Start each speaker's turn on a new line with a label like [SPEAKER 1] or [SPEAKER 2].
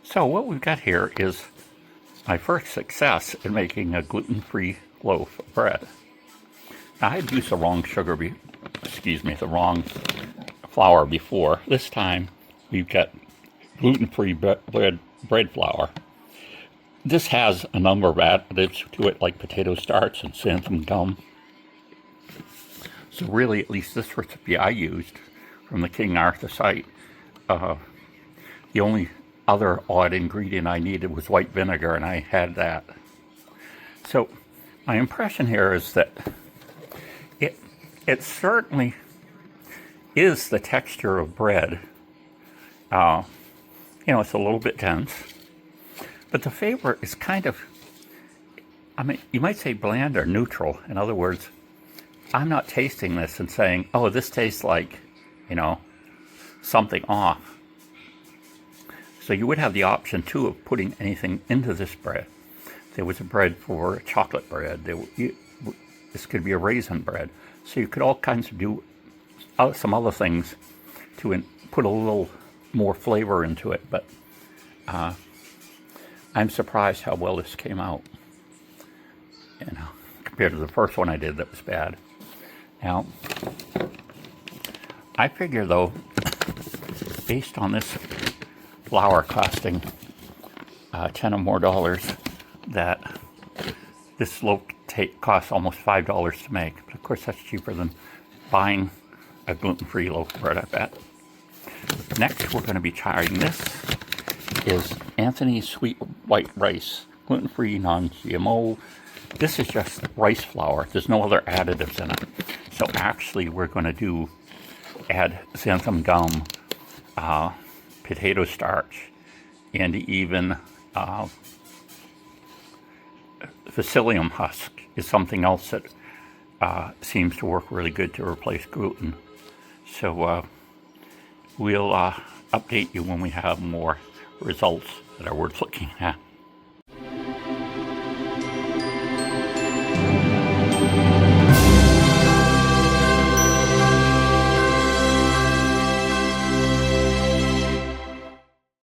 [SPEAKER 1] So what we've got here is my first success in making a gluten-free loaf of bread. Now, I had used the wrong the wrong flour before. This time we've got gluten-free bread flour. This has a number of additives to it, like potato starch and xanthan gum. So really, at least this recipe I used from the King Arthur site, the only other odd ingredient I needed was white vinegar, and I had that. So my impression here is that it certainly is the texture of bread. It's a little bit dense, but the flavor is kind of, you might say bland or neutral. In other words, I'm not tasting this and saying, oh, this tastes like, something off. So you would have the option, too, of putting anything into this bread. There was a bread for chocolate bread. This could be a raisin bread. So you could all kinds of do some other things to put a little more flavor into it. But I'm surprised how well this came out, compared to the first one I did that was bad. Now, I figure, though, based on this flour costing $10 or more, that this loaf costs almost $5 to make. But of course, that's cheaper than buying a gluten-free loaf of bread, I bet. Next, we're going to be trying this. Is Anthony's Sweet White Rice, gluten-free, non-GMO. This is just rice flour. There's no other additives in it. So actually, we're going to add xanthan gum, potato starch, and even psyllium husk is something else that seems to work really good to replace gluten. So we'll update you when we have more results that are worth looking at.